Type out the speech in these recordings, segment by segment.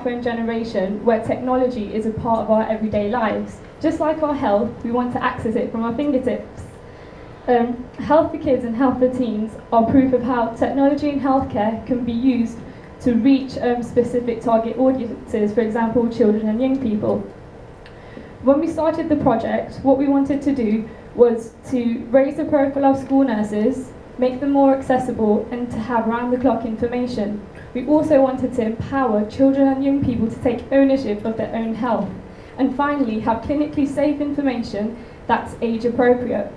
smartphone generation where technology is a part of our everyday lives. Just like our health, we want to access it from our fingertips. Health for Kids and Health for Teens are proof of how technology in healthcare can be used to reach specific target audiences, for example, children and young people. When we started the project, what we wanted to do was to raise the profile of school nurses, make them more accessible, and to have round-the-clock information. We also wanted to empower children and young people to take ownership of their own health. And finally, have clinically safe information that's age-appropriate.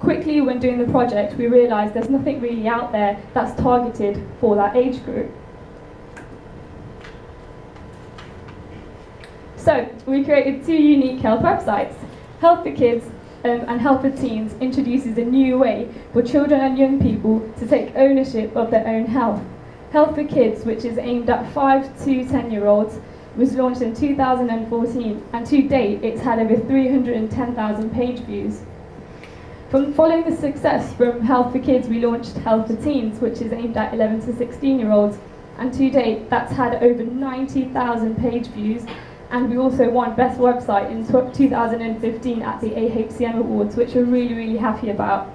Quickly, when doing the project, we realised there's nothing really out there that's targeted for that age group. So, we created two unique health websites. Health for Kids and Health for Teens introduces a new way for children and young people to take ownership of their own health. Health for Kids, which is aimed at 5 to 10-year-olds, was launched in 2014, and to date it's had over 310,000 page views. Following the success from Health for Kids, we launched Health for Teens, which is aimed at 11 to 16-year-olds, and to date that's had over 90,000 page views. And we also won Best Website in 2015 at the AHCM Awards, which we're really, really happy about.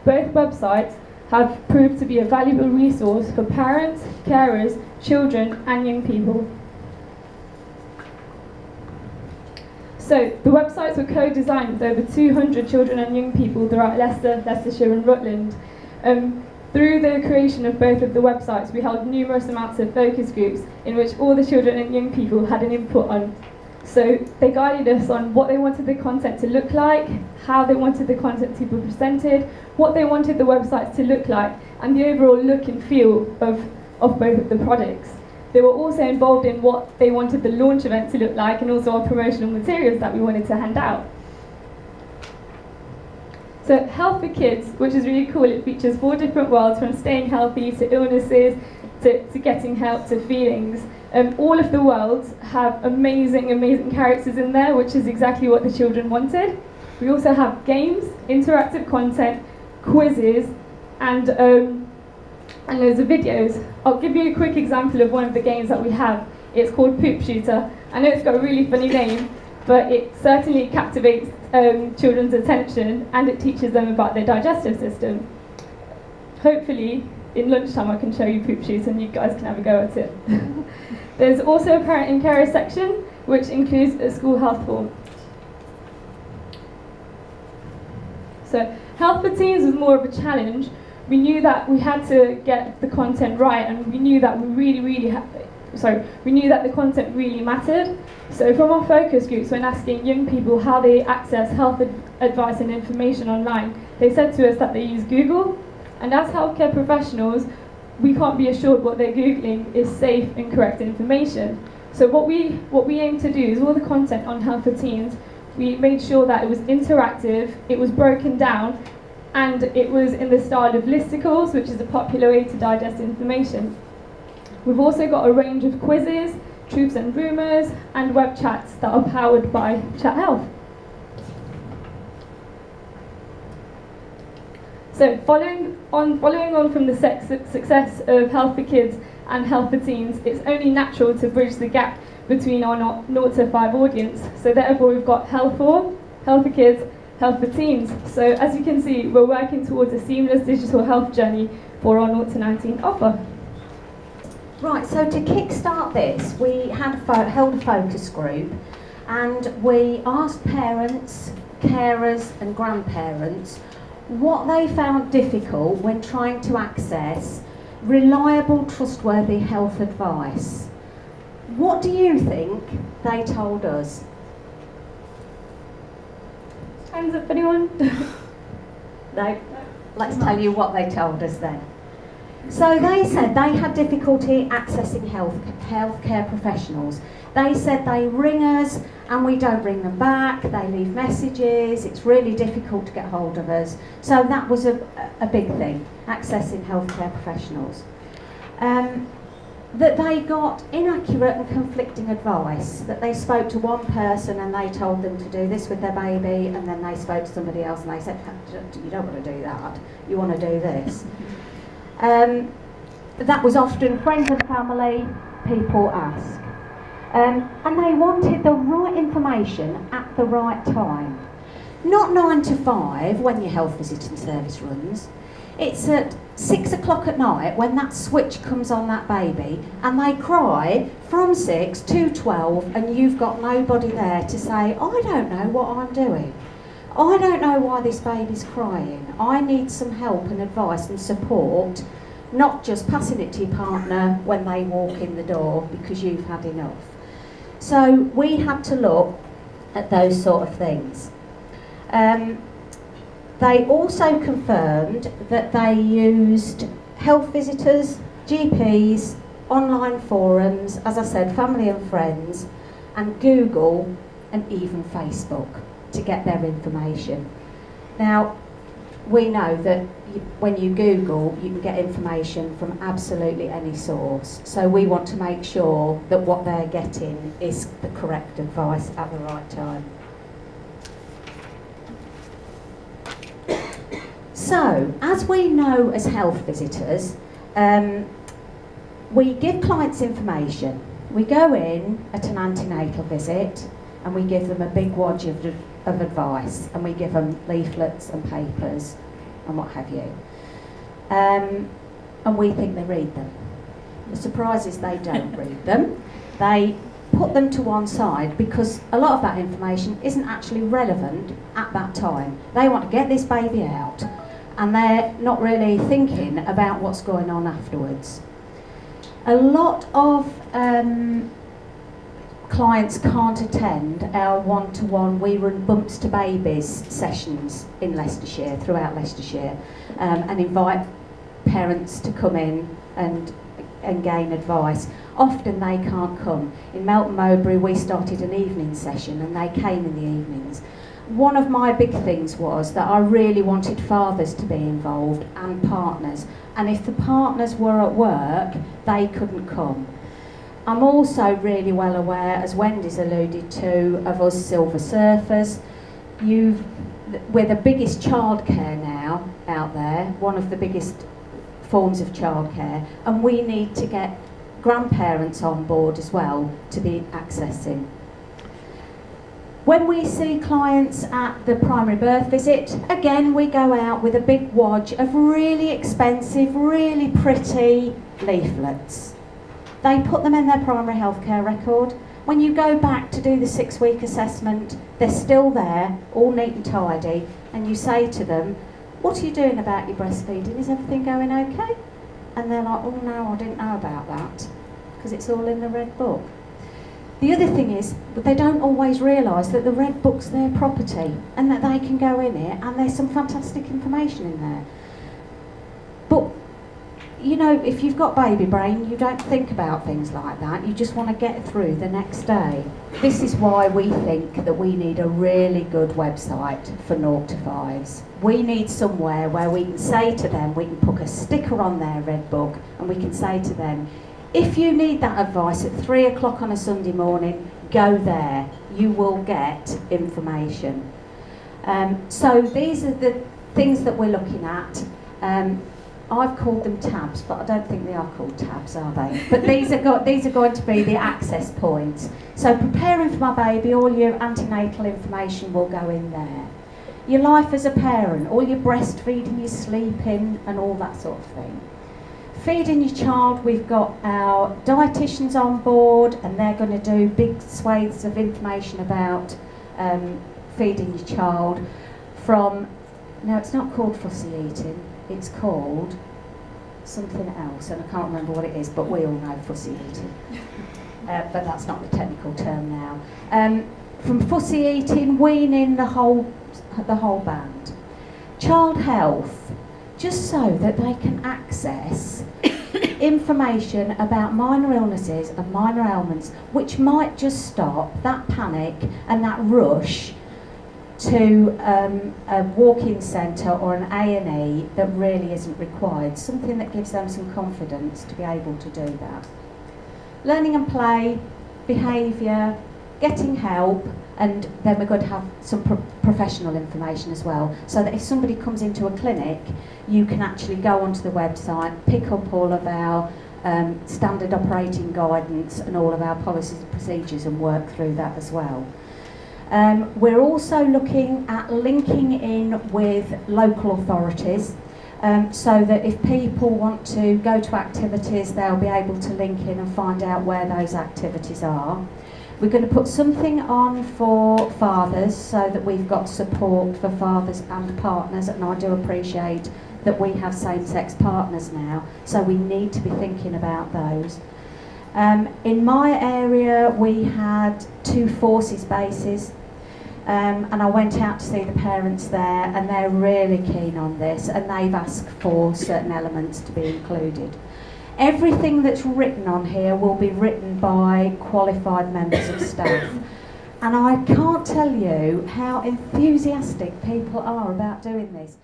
Both websites have proved to be a valuable resource for parents, carers, children, and young people. So, the websites were co-designed with over 200 children and young people throughout Leicester, Leicestershire, and Rutland. Through the creation of both of the websites, we held numerous amounts of focus groups in which all the children and young people had an input on. So they guided us on what they wanted the content to look like, how they wanted the content to be presented, what they wanted the websites to look like, and the overall look and feel of both of the products. They were also involved in what they wanted the launch event to look like, and also our promotional materials that we wanted to hand out. So Health for Kids, which is really cool, it features 4 different worlds, from staying healthy to illnesses to getting help to feelings. All of the worlds have amazing, amazing characters in there, which is exactly what the children wanted. We also have games, interactive content, quizzes, and loads of videos. I'll give you a quick example of one of the games that we have. It's called Poop Shooter. I know it's got a really funny name, but it certainly captivates children's attention, and it teaches them about their digestive system. Hopefully, in lunchtime I can show you Poop Shooter and you guys can have a go at it. There's also a parent and carer section, which includes a school health form. So, Health for Teens was more of a challenge. We knew that we had to get the content right, and we knew that we knew that the content really mattered. So from our focus groups, when asking young people how they access health advice and information online, they said to us that they use Google. And as healthcare professionals, we can't be assured what they're Googling is safe and correct information. So what we aim to do is all the content on Health for Teens, we made sure that it was interactive, it was broken down, and it was in the style of listicles, which is a popular way to digest information. We've also got a range of quizzes, truths and rumours, and web chats that are powered by Chat Health. So following on from the success of Health for Kids and Health for Teens, it's only natural to bridge the gap between our 0 to 5 audience. So therefore we've got Health for Kids, Health for Teens. So as you can see, we're working towards a seamless digital health journey for our 0 to 19 offer. Right, so to kickstart this, we held a focus group, and we asked parents, carers and grandparents what they found difficult when trying to access reliable, trustworthy health advice. What do you think they told us? Hands up, anyone? No? Let's tell you what they told us then. So they said they had difficulty accessing healthcare professionals. They said they ring us and we don't ring them back, they leave messages, it's really difficult to get hold of us. So that was a big thing, accessing healthcare professionals. That they got inaccurate and conflicting advice, that they spoke to one person and they told them to do this with their baby, and then they spoke to somebody else and they said, you don't want to do that, you want to do this. That was often friends and family, people ask. And they wanted the right information at the right time. Not 9 to 5 when your health visiting service runs. It's at 6 o'clock at night when that switch comes on that baby and they cry from 6 to 12 and you've got nobody there to say, I don't know what I'm doing. I don't know why this baby's crying. I need some help and advice and support, not just passing it to your partner when they walk in the door because you've had enough. So we had to look at those sort of things. They also confirmed that they used health visitors, GPs, online forums, as I said, family and friends, and Google and even Facebook to get their information. Now, we know that when you Google, you can get information from absolutely any source. So we want to make sure that what they're getting is the correct advice at the right time. So, as we know as health visitors, we give clients information. We go in at an antenatal visit and we give them a big wad of advice, and we give them leaflets and papers and what have you. And we think they read them. The surprise is they don't read them. They put them to one side because a lot of that information isn't actually relevant at that time. They want to get this baby out and they're not really thinking about what's going on afterwards. A lot of clients can't attend our one-to-one We Run Bumps to Babies sessions in Leicestershire, throughout Leicestershire, and invite parents to come in and gain advice. Often they can't come. In Melton Mowbray we started an evening session and they came in the evenings. One of my big things was that I really wanted fathers to be involved and partners, and if the partners were at work they couldn't come. I'm also really well aware, as Wendy's alluded to, of us silver surfers. We're the biggest childcare now out there, one of the biggest forms of childcare, and we need to get grandparents on board as well to be accessing. When we see clients at the primary birth visit, again we go out with a big wad of really expensive, really pretty leaflets. They put them in their primary healthcare record. When you go back to do the 6-week assessment, they're still there, all neat and tidy, and you say to them, what are you doing about your breastfeeding? Is everything going okay? And they're like, oh no, I didn't know about that, because it's all in the red book. The other thing is, they don't always realise that the red book's their property, and that they can go in it, and there's some fantastic information in there. But you know, if you've got baby brain, you don't think about things like that. You just want to get through the next day. This is why we think that we need a really good website for 0 to 5s. We need somewhere where we can say to them, we can put a sticker on their red book, and we can say to them, if you need that advice at 3 o'clock on a Sunday morning, go there. You will get information. So these are the things that we're looking at. I've called them tabs, but I don't think they are called tabs, are they? But these are going to be the access points. So preparing for my baby, all your antenatal information will go in there. Your life as a parent, all your breastfeeding, your sleeping, and all that sort of thing. Feeding your child, we've got our dietitians on board, and they're going to do big swathes of information about feeding your child from, now it's not called fussy eating, it's called something else, and I can't remember what it is, but we all know fussy eating. But that's not the technical term now. From fussy eating, weaning, the whole band. Child health, just so that they can access information about minor illnesses and minor ailments, which might just stop that panic and that rush to a walk-in centre or an A&E that really isn't required, something that gives them some confidence to be able to do that. Learning and play, behaviour, getting help, and then we're going to have some professional information as well, so that if somebody comes into a clinic, you can actually go onto the website, pick up all of our standard operating guidance and all of our policies and procedures and work through that as well. We're also looking at linking in with local authorities, so that if people want to go to activities, they'll be able to link in and find out where those activities are. We're going to put something on for fathers, so that we've got support for fathers and partners, and I do appreciate that we have same-sex partners now, so we need to be thinking about those. In my area, we had 2 forces bases, and I went out to see the parents there, and they're really keen on this, and they've asked for certain elements to be included. Everything that's written on here will be written by qualified members of staff, and I can't tell you how enthusiastic people are about doing this.